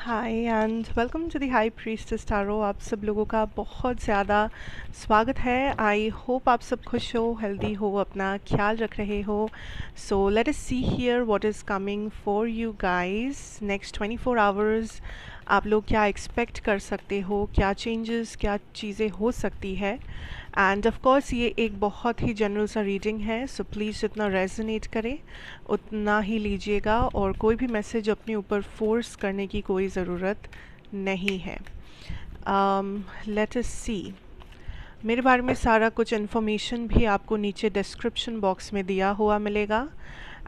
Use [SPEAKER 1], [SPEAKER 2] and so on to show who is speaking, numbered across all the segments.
[SPEAKER 1] Hi and welcome to the high priestess tarot. आप सब लोगों का बहुत ज़्यादा स्वागत है। आई होप आप सब खुश हो, हेल्दी हो, अपना ख्याल रख रहे हो। So let us see here what is coming for you guys next 24 hours. आप लोग क्या एक्सपेक्ट कर सकते हो, क्या चेंजेस, क्या चीज़ें हो सकती है। एंड ऑफ कोर्स ये एक बहुत ही जनरल सा रीडिंग है, सो प्लीज़ जितना रेजोनेट करे उतना ही लीजिएगा और कोई भी मैसेज अपने ऊपर फोर्स करने की कोई ज़रूरत नहीं है। लेट अस सी, मेरे बारे में सारा कुछ इन्फॉर्मेशन भी आपको नीचे डिस्क्रिप्शन बॉक्स में दिया हुआ मिलेगा।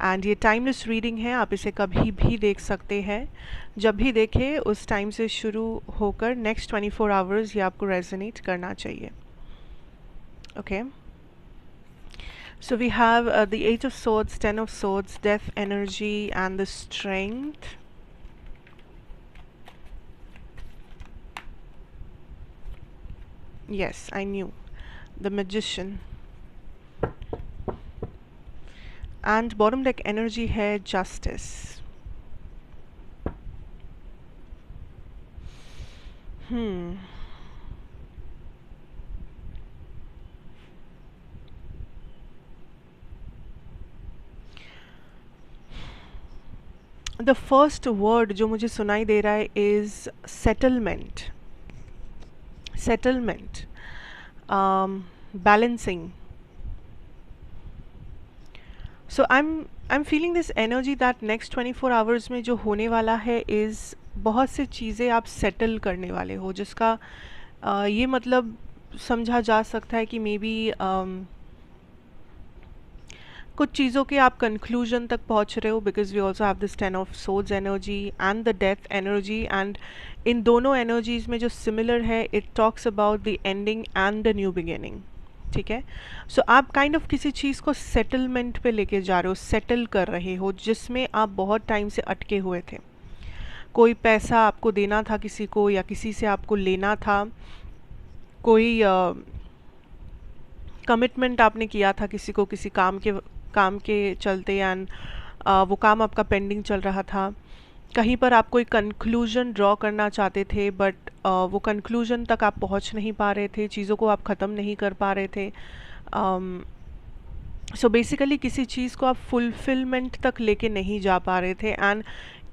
[SPEAKER 1] एंड ये टाइमलेस रीडिंग है, आप इसे कभी भी देख सकते हैं। जब भी देखें उस टाइम से शुरू होकर नेक्स्ट 24 आवर्स ये आपको रेजोनेट करना चाहिए। Okay, so we have the Eight of Swords, Ten of Swords, Death energy, and the Strength. Yes, I knew. The Magician. And bottom deck energy hai Justice. The first word जो मुझे सुनाई दे रहा है is settlement. Settlement. Balancing. So I'm feeling this energy that next 24 hours में जो होने वाला है is बहुत सी चीज़ें आप सेटल करने वाले हो, जिसका ये मतलब समझा जा सकता है कि मे बी कुछ चीज़ों के आप कंक्लूजन तक पहुंच रहे हो, because we also have this 10 of swords energy and the death energy. And in दोनों एनर्जीज में जो सिमिलर है, it talks about the ending and the new beginning. ठीक है, सो आप काइंड ऑफ किसी चीज़ को सेटलमेंट पे लेके जा रहे हो, सेटल कर रहे हो, जिसमें आप बहुत टाइम से अटके हुए थे। कोई पैसा आपको देना था किसी को, या किसी से आपको लेना था, कोई कमिटमेंट आपने किया था किसी को, किसी काम के चलते, एंड वो काम आपका पेंडिंग चल रहा था। कहीं पर आप कोई कंक्लूजन ड्रॉ करना चाहते थे, बट वो कंक्लूजन तक आप पहुंच नहीं पा रहे थे, चीज़ों को आप ख़त्म नहीं कर पा रहे थे। सो बेसिकली किसी चीज़ को आप फुलफिलमेंट तक लेके नहीं जा पा रहे थे। एंड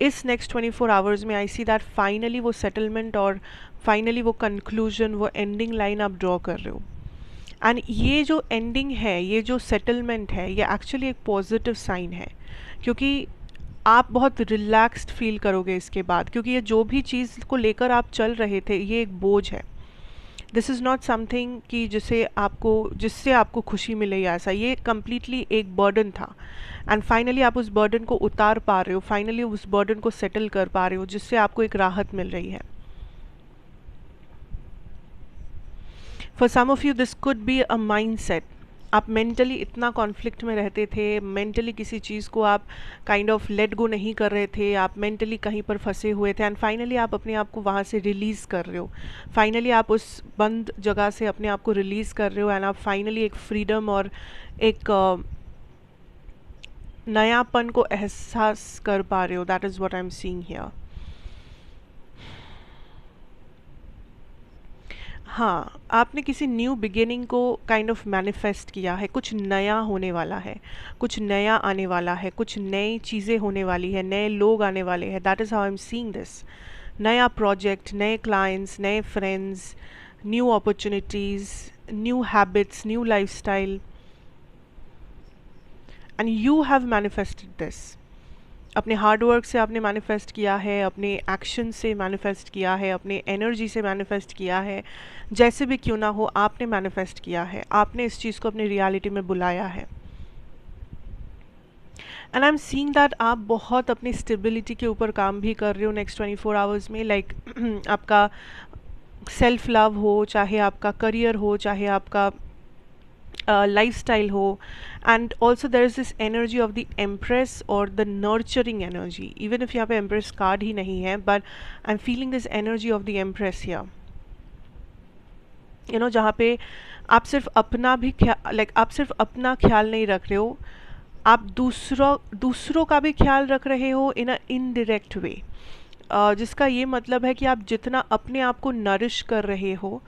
[SPEAKER 1] इस नेक्स्ट 24 आवर्स में आई सी दैट फाइनली वो सेटलमेंट और फाइनली वो कंक्लूजन, वो एंडिंग लाइन आप ड्रॉ कर रहे हो। एंड ये जो एंडिंग है, ये जो सेटलमेंट है, ये एक्चुअली एक पॉजिटिव साइन है, क्योंकि आप बहुत रिलैक्स्ड फील करोगे इसके बाद, क्योंकि ये जो भी चीज़ को लेकर आप चल रहे थे, ये एक बोझ है। दिस इज़ नॉट समथिंग कि जिससे आपको खुशी मिले या ऐसा, ये कम्प्लीटली एक बर्डन था। एंड फाइनली आप उस बर्डन को उतार पा रहे हो, फाइनली उस बर्डन को सेटल कर पा रहे हो, जिससे आपको एक राहत मिल रही है। For some of you this could be a mindset. आप मेंटली इतना कॉन्फ्लिक्ट में रहते थे, मेंटली किसी चीज़ को आप काइंड ऑफ लेट गो नहीं कर रहे थे, आप मेंटली कहीं पर फंसे हुए थे, एंड फाइनली आप अपने आप को वहाँ से रिलीज़ कर रहे हो। फाइनली आप उस बंद जगह से अपने आप को रिलीज़ कर रहे हो, एंड आप फाइनली एक फ्रीडम और एक नयापन को एहसास कर पा रहे हो। That is what I am seeing here. हाँ, आपने किसी न्यू बिगिनिंग को काइंड ऑफ मैनिफेस्ट किया है, कुछ नया होने वाला है, कुछ नया आने वाला है, कुछ नई चीज़ें होने वाली है, नए लोग आने वाले हैं। That is how I am seeing this. नया प्रोजेक्ट, नए क्लाइंट्स, नए friends, new opportunities, new habits, new lifestyle, and you have manifested this. अपने हार्डवर्क से आपने मैनिफेस्ट किया है, अपने एक्शन से मैनिफेस्ट किया है, अपने एनर्जी से मैनिफेस्ट किया है, जैसे भी क्यों ना हो, आपने मैनिफेस्ट किया है, आपने इस चीज़ को अपनी रियलिटी में बुलाया है। And I am seeing that आप बहुत अपनी स्टेबिलिटी के ऊपर काम भी कर रहे हो नेक्स्ट 24 आवर्स में। लाइक आपका सेल्फ लव हो, चाहे आपका करियर हो, चाहे आपका lifestyle हो, and also there is this energy of the empress or the nurturing energy, even if यहाँ पे empress card ही नहीं है, but I'm feeling this energy of the empress here, you know, जहाँ पे आप सिर्फ अपना भी आप सिर्फ अपना ख्याल नहीं रख रहे हो, आप दूसरों का भी ख्याल रख रहे हो इन अ इनडायरेक्ट वे। जिसका ये मतलब है कि आप जितना अपने आप को नरिश कर रहे हो,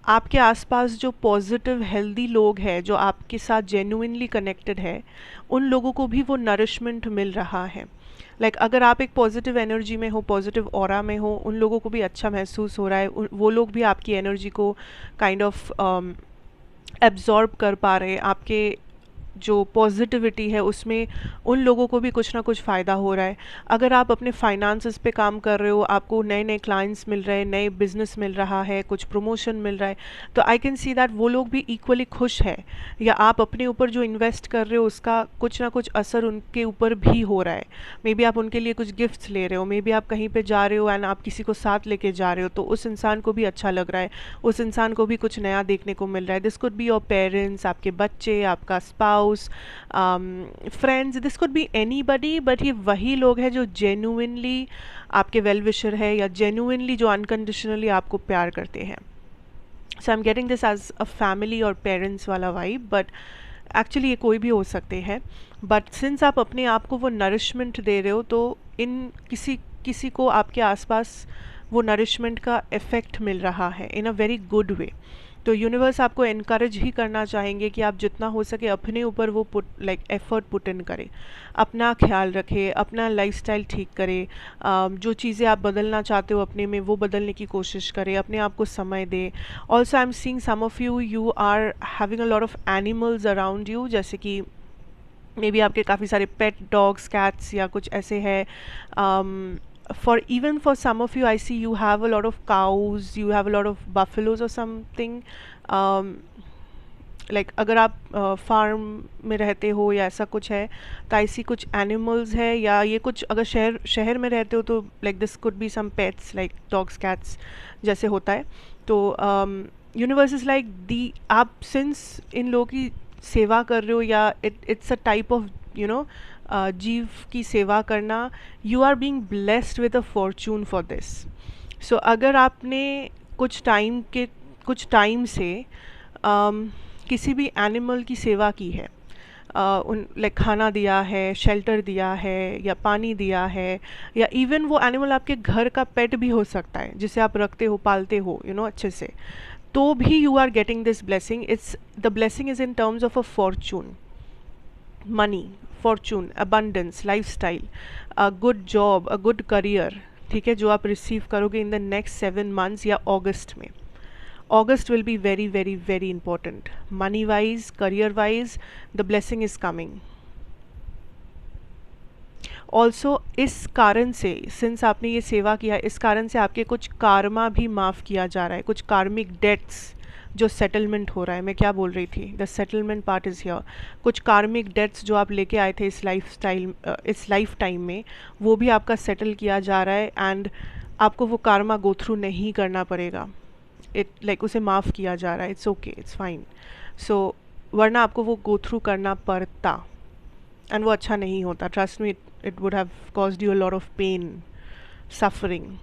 [SPEAKER 1] आपके आसपास जो पॉजिटिव हेल्दी लोग हैं जो आपके साथ जेन्युइनली कनेक्टेड है, उन लोगों को भी वो नरिशमेंट मिल रहा है। अगर आप एक पॉजिटिव एनर्जी में हो, पॉजिटिव ऑरा में हो, उन लोगों को भी अच्छा महसूस हो रहा है, वो लोग भी आपकी एनर्जी को काइंड ऑफ एब्जॉर्ब कर पा रहे हैं। आपके जो पॉजिटिविटी है उसमें उन लोगों को भी कुछ ना कुछ फ़ायदा हो रहा है। अगर आप अपने फाइनेंसेस पे काम कर रहे हो, आपको नए नए क्लाइंट्स मिल रहे हैं, नए बिजनेस मिल रहा है, कुछ प्रमोशन मिल रहा है, तो आई कैन सी दैट वो लोग भी इक्वली खुश है। या आप अपने ऊपर जो इन्वेस्ट कर रहे हो उसका कुछ ना कुछ असर उनके ऊपर भी हो रहा है। मे बी आप उनके लिए कुछ गिफ्ट्स ले रहे हो, मे बी आप कहीं पे जा रहे हो एंड आप किसी को साथ लेके जा रहे हो, तो उस इंसान को भी अच्छा लग रहा है, उस इंसान को भी कुछ नया देखने को मिल रहा है। This could be your parents, आपके बच्चे, आपका spouse, friends, this could B anybody, but ये वही लोग हैं जो जेन्युइनली आपके वेल विशर है या जेन्युइनली जो अनकंडीशनली आपको प्यार करते हैं। So I am getting this as a family और पेरेंट्स वाला वाइब, बट एक्चुअली ये कोई भी हो सकते हैं। बट सिंस आप अपने आप को वो नरिशमेंट दे रहे हो, तो इन किसी किसी को आपके आसपास वो नरिशमेंट का इफ़ेक्ट मिल रहा है इन अ वेरी गुड वे। तो यूनिवर्स आपको इनकरेज ही करना चाहेंगे कि आप जितना हो सके अपने ऊपर वो एफर्ट पुट इन करें, अपना ख्याल रखें, अपना लाइफस्टाइल ठीक करें, जो चीज़ें आप बदलना चाहते हो अपने में वो बदलने की कोशिश करें, अपने आप को समय दें। Also I am seeing some of you are having a lot of animals around you, जैसे कि मे बी आपके काफ़ी सारे पेट डॉग्स, कैट्स या कुछ ऐसे है। For some of you, I see you have a lot of cows, you have a lot of buffaloes or something. अगर आप फार्म में रहते हो या ऐसा कुछ है, तो ऐसी कुछ एनिमल्स है, या ये कुछ अगर शहर में रहते हो तो this could be some pets like dogs, cats जैसे होता है। तो यूनिवर्स इज़ लाइक दी, आप सिंस इन लोगों की सेवा कर रहे हो या इट्स अ टाइप ऑफ जीव की सेवा करना, you are being blessed with a fortune for this. So अगर आपने कुछ टाइम से किसी भी एनिमल की सेवा की है, खाना दिया है, शेल्टर दिया है या पानी दिया है, या इवन वो एनिमल आपके घर का पेट भी हो सकता है जिसे आप रखते हो, पालते हो अच्छे से, तो भी you are getting this blessing. It's the blessing is in terms of a fortune, money, fortune, abundance, lifestyle, a good job, a good career, ठीक है, जो आप रिसीव करोगे इन द नेक्स्ट 7 months या अगस्त में। August will be very very very important, money wise, career wise, the blessing is coming. Also इस कारण से, सिंस आपने ये सेवा किया, इस कारण से आपके कुछ कार्मा भी माफ़ किया जा रहा है, कुछ कार्मिक डेट्स जो सेटलमेंट हो रहा है। मैं क्या बोल रही थी, the settlement part is here. कुछ कार्मिक डेट्स जो आप लेके आए थे इस लाइफ टाइम में, वो भी आपका सेटल किया जा रहा है एंड आपको वो कार्मा गो थ्रू नहीं करना पड़ेगा। उसे माफ़ किया जा रहा है, इट्स ओके, इट्स फाइन। सो वरना आपको वो गो थ्रू करना पड़ता एंड वो अच्छा नहीं होता। Trust me, it would have caused you a lot of pain, suffering.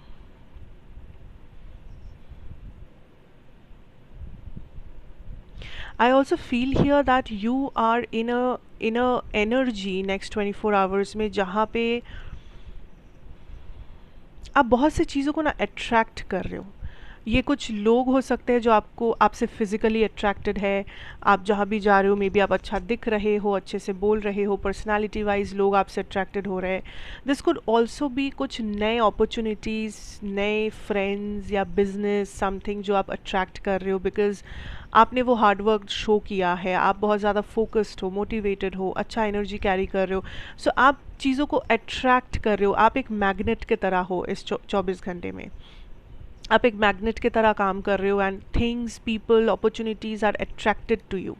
[SPEAKER 1] I also feel here that you are in a energy next 24 hours में, जहाँ पे आप बहुत सी चीज़ों को ना अट्रैक्ट कर रहे हो। ये कुछ लोग हो सकते हैं जो आपसे फिज़िकली अट्रैक्टेड है। आप जहाँ भी जा रहे हो, मे बी आप अच्छा दिख रहे हो, अच्छे से बोल रहे हो, पर्सनालिटी वाइज लोग आपसे अट्रैक्टेड हो रहे हैं। दिस कुड ऑल्सो भी कुछ नए अपॉर्चुनिटीज़, नए फ्रेंड्स या बिजनेस, समथिंग जो आप अट्रैक्ट कर रहे हो बिकॉज आपने वो हार्डवर्क शो किया है, आप बहुत ज़्यादा फोकस्ड हो, मोटिवेटेड हो, अच्छा एनर्जी कैरी कर रहे हो। सो आप चीज़ों को अट्रैक्ट कर रहे हो, आप एक मैग्नेट की तरह हो इस 24 घंटे में। आप एक मैग्नेट की तरह काम कर रहे हो and things, people, opportunities are attracted to you,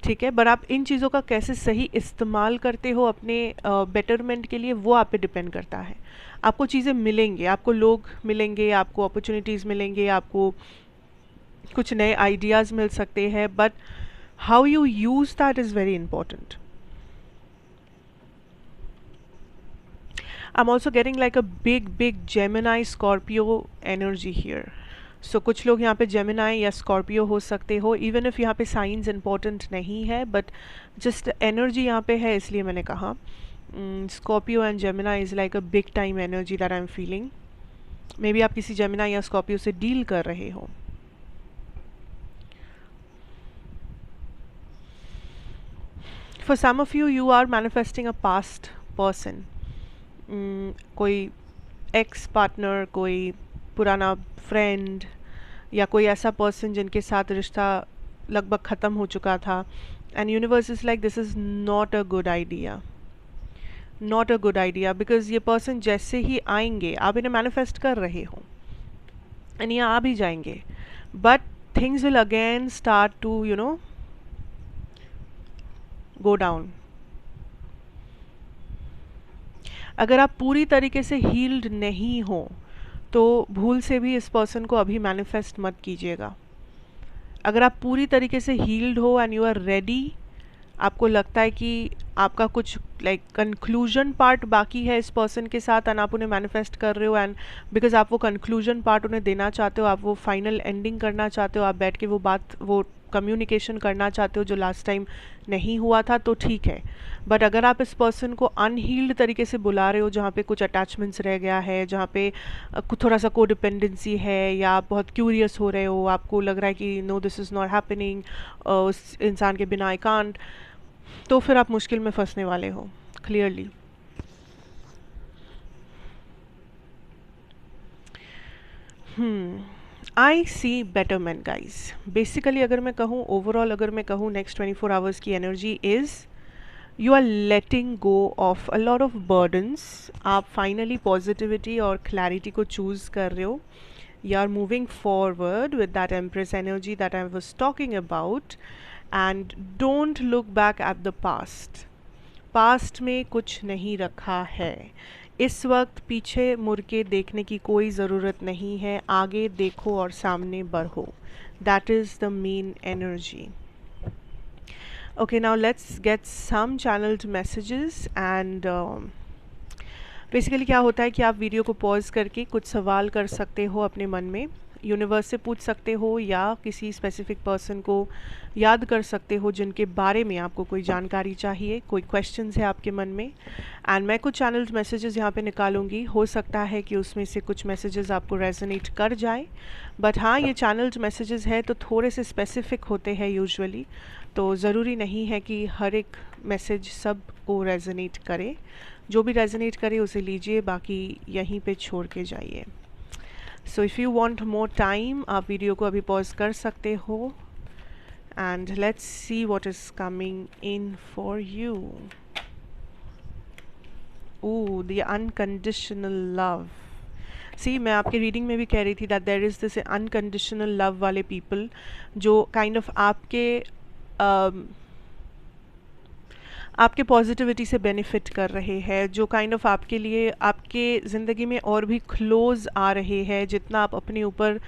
[SPEAKER 1] ठीक है। बट आप इन चीज़ों का कैसे सही इस्तेमाल करते हो अपने बेटरमेंट के लिए, वो आप पे डिपेंड करता है। आपको चीज़ें मिलेंगे, आपको लोग मिलेंगे, आपको अपॉर्चुनिटीज़ मिलेंगे, आपको कुछ नए आइडियाज़ मिल सकते हैं, but how you use that is very important. I'm also getting like a big Gemini Scorpio energy here. So कुछ लोग यहाँ पे Gemini या Scorpio हो सकते हो, even if यहाँ पे साइंस important नहीं है, but just energy यहाँ पे है, इसलिए मैंने कहा Scorpio and Gemini is like a big time energy that I'm feeling. May be आप किसी जेमिनी या स्कॉर्पियो से डील कर रहे हो। For some of you, you are manifesting a past person. कोई एक्स पार्टनर, कोई पुराना फ्रेंड, या कोई ऐसा पर्सन जिनके साथ रिश्ता लगभग ख़त्म हो चुका था। And universe is like this is not a good idea, not a good idea, because ये पर्सन जैसे ही आएंगे, आप इन्हें मैनिफेस्ट कर रहे हो एंड ये आ भी जाएंगे, but things will again start to go down. अगर आप पूरी तरीके से हील्ड नहीं हो तो भूल से भी इस पर्सन को अभी मैनिफेस्ट मत कीजिएगा। अगर आप पूरी तरीके से हील्ड हो एंड यू आर रेडी, आपको लगता है कि आपका कुछ कंक्लूजन पार्ट बाकी है इस पर्सन के साथ एंड आप उन्हें मैनिफेस्ट कर रहे हो, एंड बिकॉज आप वो कंक्लूजन पार्ट उन्हें देना चाहते हो, आप वो फाइनल एंडिंग करना चाहते हो, आप बैठ के वो कम्युनिकेशन करना चाहते हो जो लास्ट टाइम नहीं हुआ था, तो ठीक है। बट अगर आप इस पर्सन को अनहील्ड तरीके से बुला रहे हो, जहाँ पे कुछ अटैचमेंट्स रह गया है, जहाँ पे थोड़ा सा कोडिपेंडेंसी है, या आप बहुत क्यूरियस हो रहे हो, आपको लग रहा है कि no this is not happening, उस इंसान के बिना आई कांट, तो फिर आप मुश्किल में फंसने वाले हो clearly. I see betterment guys. Basically अगर मैं कहूँ, ओवरऑल अगर मैं कहूँ, नेक्स्ट 24 आवर्स की energy is you are letting go of a lot of burdens. आप फाइनली पॉजिटिविटी और क्लैरिटी को चूज़ कर रहे हो। You are moving forward with that empress energy that I was talking about, and don't look back at the past. Past में कुछ नहीं रखा है, इस वक्त पीछे मुड़ के देखने की कोई ज़रूरत नहीं है, आगे देखो और सामने बढ़ो। That is the main energy. Okay, now let's get some channelled messages. And basically क्या होता है कि आप वीडियो को पॉज करके कुछ सवाल कर सकते हो अपने मन में, यूनिवर्स से पूछ सकते हो, या किसी स्पेसिफिक पर्सन को याद कर सकते हो जिनके बारे में आपको कोई जानकारी चाहिए, कोई क्वेश्चंस है आपके मन में, एंड मैं कुछ चैनल्ड मैसेजेस यहाँ पे निकालूंगी। हो सकता है कि उसमें से कुछ मैसेजेस आपको रेजोनेट कर जाए, बट हाँ, ये चैनल्ड मैसेजेस है तो थोड़े से स्पेसिफिक होते हैं यूजुअली, तो ज़रूरी नहीं है कि हर एक मैसेज सब को रेजोनेट करे। जो भी रेजोनेट करे उसे लीजिए, बाकी यहीं पे छोड़ के जाइए। So if you want more time, आप वीडियो को अभी पॉज कर सकते हो, and let's see what is coming in for you. Oh, the unconditional love. See, मैं आपके रीडिंग में भी कह रही थी that there is this unconditional love वाले पीपल जो काइंड ऑफ आपके पॉजिटिविटी से बेनिफिट कर रहे हैं, जो काइंड ऑफ आपके लिए आपके ज़िंदगी में और भी क्लोज आ रहे हैं। जितना आप अपने ऊपर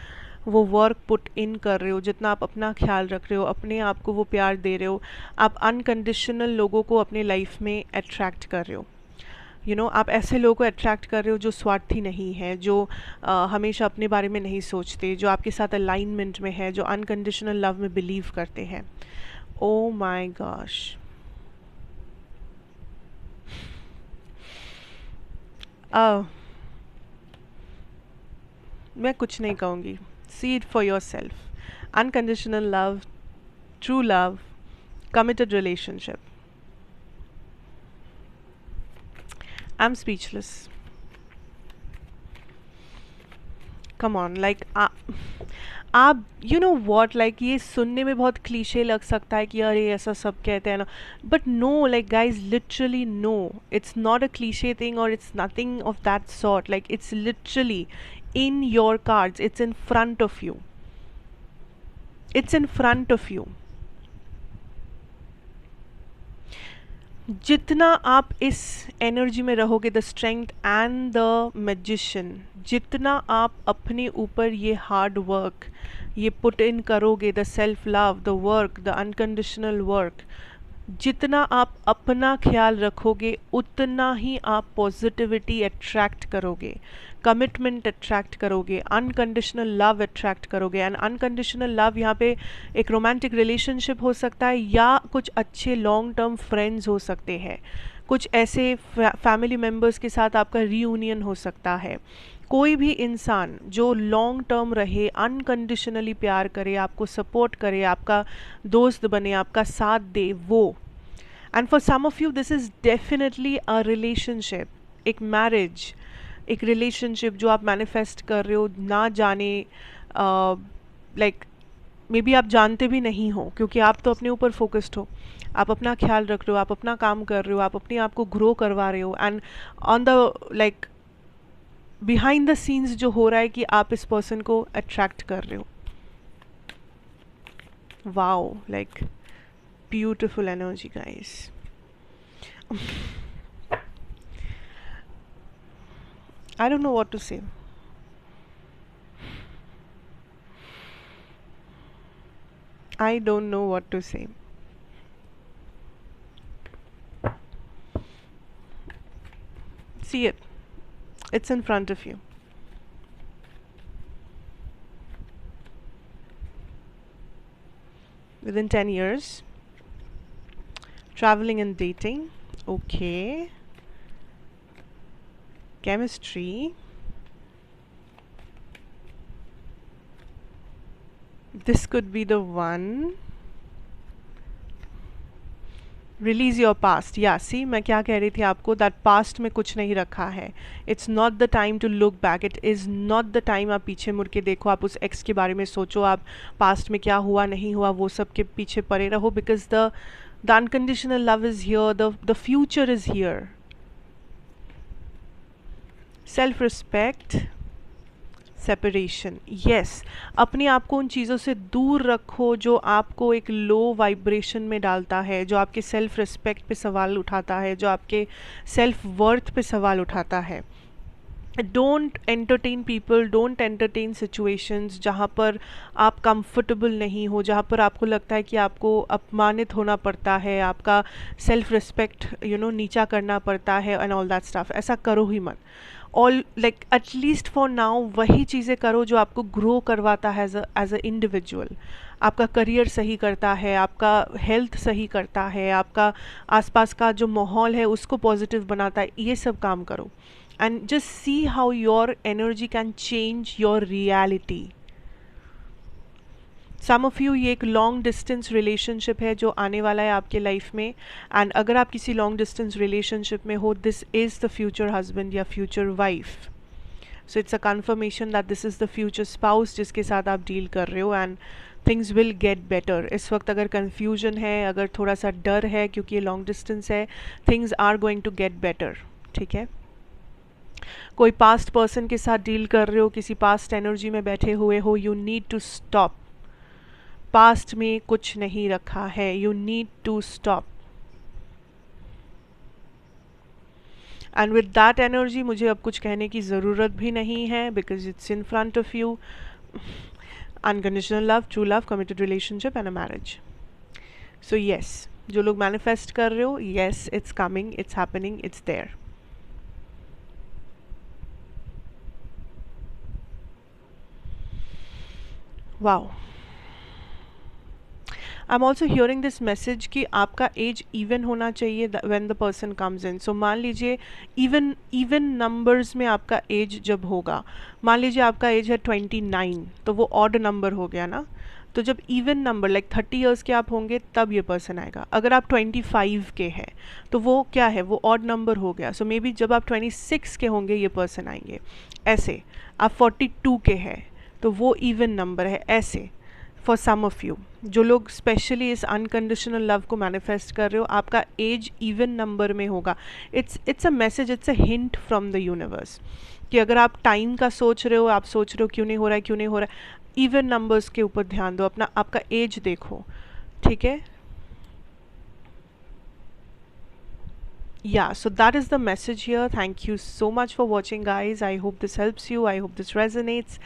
[SPEAKER 1] वो वर्क पुट इन कर रहे हो, जितना आप अपना ख्याल रख रहे हो, अपने आप को वो प्यार दे रहे हो, आप अनकंडीशनल लोगों को अपने लाइफ में अट्रैक्ट कर रहे हो। आप ऐसे लोगों को अट्रैक्ट कर रहे हो जो स्वार्थी नहीं है, जो हमेशा अपने बारे में नहीं सोचते, जो आपके साथ अलाइनमेंट में है, जो अनकंडीशनल लव में बिलीव करते हैं। ओ माय गॉश, मैं कुछ नहीं कहूँगी। See it for your self. Unconditional love, true love, committed relationship. I am speechless. Come on, like आप यू नो वॉट, लाइक ये सुनने में बहुत क्लीशे लग सकता है कि अरे ऐसा सब कहते हैं ना, but no, like guys, literally no, it's not a cliche thing और it's nothing of that sort. Like it's literally in your cards, it's in front of you, it's in front of you. जितना आप इस energy में रहोगे, the strength and the magician, जितना आप अपने ऊपर ये हार्ड वर्क ये पुट इन करोगे, the self love, the work, the unconditional work, जितना आप अपना ख्याल रखोगे उतना ही आप पॉजिटिविटी अट्रैक्ट करोगे, कमिटमेंट अट्रैक्ट करोगे, अनकंडीशनल लव अट्रैक्ट करोगे। एंड अनकंडीशनल लव यहाँ पे एक रोमांटिक रिलेशनशिप हो सकता है, या कुछ अच्छे लॉन्ग टर्म फ्रेंड्स हो सकते हैं, कुछ ऐसे फैमिली मेम्बर्स के साथ आपका रीयूनियन हो सकता है, कोई भी इंसान जो लॉन्ग टर्म रहे, अनकंडीशनली प्यार करे, आपको सपोर्ट करे, आपका दोस्त बने, आपका साथ दे, वो। And for some of you this is definitely a relationship, एक मैरिज, एक रिलेशनशिप जो आप मैनिफेस्ट कर रहे हो, ना जाने लाइक मे बी आप जानते भी नहीं हो, क्योंकि आप तो अपने ऊपर फोकस्ड हो, आप अपना ख्याल रख रहे हो, आप अपना काम कर रहे हो, आप अपने आप को ग्रो करवा रहे हो, and on the like behind the scenes जो हो रहा है कि आप इस पर्सन को अट्रैक्ट कर रहे हो। Wow, like beautiful energy guys. I don't know what to say. I don't know what to say. See it. It's in front of you. Within 10 years. Traveling and dating. Okay. Chemistry. This could be the one. Release your past. या सी, मैं क्या कह रही थी आपको, that past में कुछ नहीं रखा है। It's not the time to look back, it is not the time आप पीछे मुड़ के देखो, आप उस एक्स के बारे में सोचो, आप पास्ट में क्या हुआ नहीं हुआ वो सब के पीछे पड़े रहो, because the unconditional love is here, the future is here. Self respect, separation, yes. अपने आप को उन चीज़ों से दूर रखो जो आपको एक लो वाइब्रेशन में डालता है, जो आपके सेल्फ रिस्पेक्ट पे सवाल उठाता है, जो आपके सेल्फ वर्थ पे सवाल उठाता है। Don't entertain people, don't entertain situations जहाँ पर आप कंफर्टेबल नहीं हो, जहाँ पर आपको लगता है कि आपको अपमानित होना पड़ता है, आपका सेल्फ रिस्पेक्ट नीचा करना पड़ता है एंड ऑल दैट स्टफ। ऐसा करो ही मत। All like at least for now वही चीज़ें करो जो आपको ग्रो करवाता है एज अ इंडिविजुअल, आपका करियर सही करता है, आपका हेल्थ सही करता है, आपका आसपास का जो माहौल है उसको पॉजिटिव बनाता है। ये सब काम करो and just see how your energy can change your reality. Some of you, ये एक लॉन्ग डिस्टेंस रिलेशनशिप है जो आने वाला है आपके लाइफ में, एंड अगर आप किसी लॉन्ग डिस्टेंस रिलेशनशिप में हो, this is the future husband या future wife. So it's a confirmation that this is the future spouse जिसके साथ आप डील कर रहे हो, and things will get better. इस वक्त अगर कन्फ्यूजन है, अगर थोड़ा सा डर है क्योंकि ये लॉन्ग डिस्टेंस है, things are going to get better. ठीक है, कोई पास्ट पर्सन के साथ डील कर रहे हो, किसी पास्ट एनर्जी में बैठे हुए हो, you need to stop. Past में कुछ नहीं रखा है, you need to stop. And with that energy मुझे अब कुछ कहने की ज़रूरत भी नहीं है, because it's in front of you. Unconditional love, true love, committed relationship and a marriage. So yes, जो लोग मैनिफेस्ट कर रहे हो, yes it's coming, it's happening, it's there. Wow, I am also hearing this message कि आपका as even होना चाहिए when the person comes in. So मान लीजिए इवन नंबर्स में आपका एज जब होगा, मान लीजिए आपका एज है 29, तो वो ऑड नंबर हो गया ना। तो जब इवन नंबर लाइक 30 ईयर्स के आप होंगे तब ये पर्सन आएगा। अगर आप 25 के हैं तो वो क्या है, वो ऑड नंबर हो गया। सो मे बी जब आप 26 के होंगे ये पर्सन आएंगे। ऐसे आप 42 के हैं तो वो इवन नंबर है। ऐसे फॉर सम ऑफ यू, जो लोग स्पेशली इस अनकंडीशनल लव को मैनिफेस्ट कर रहे हो, आपका एज इवन नंबर में होगा। It's a message, it's a hint from the universe कि अगर आप टाइम का सोच रहे हो, आप सोच रहे हो क्यों नहीं हो रहा है, क्यों नहीं हो रहा है, इवन नंबर्स के ऊपर ध्यान दो, अपना आपका एज देखो। ठीक है, yeah, so that is the message here. Thank you so much for watching, guys. I hope this helps you, I hope this resonates.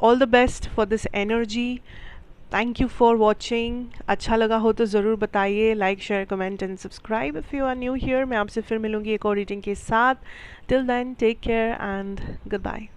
[SPEAKER 1] All the best for this energy. Thank you for watching. अच्छा लगा हो तो ज़रूर बताइए, like share comment and subscribe if you are new here. मैं आपसे फिर मिलूंगी एक और रीडिंग के साथ। Till then take care and good bye.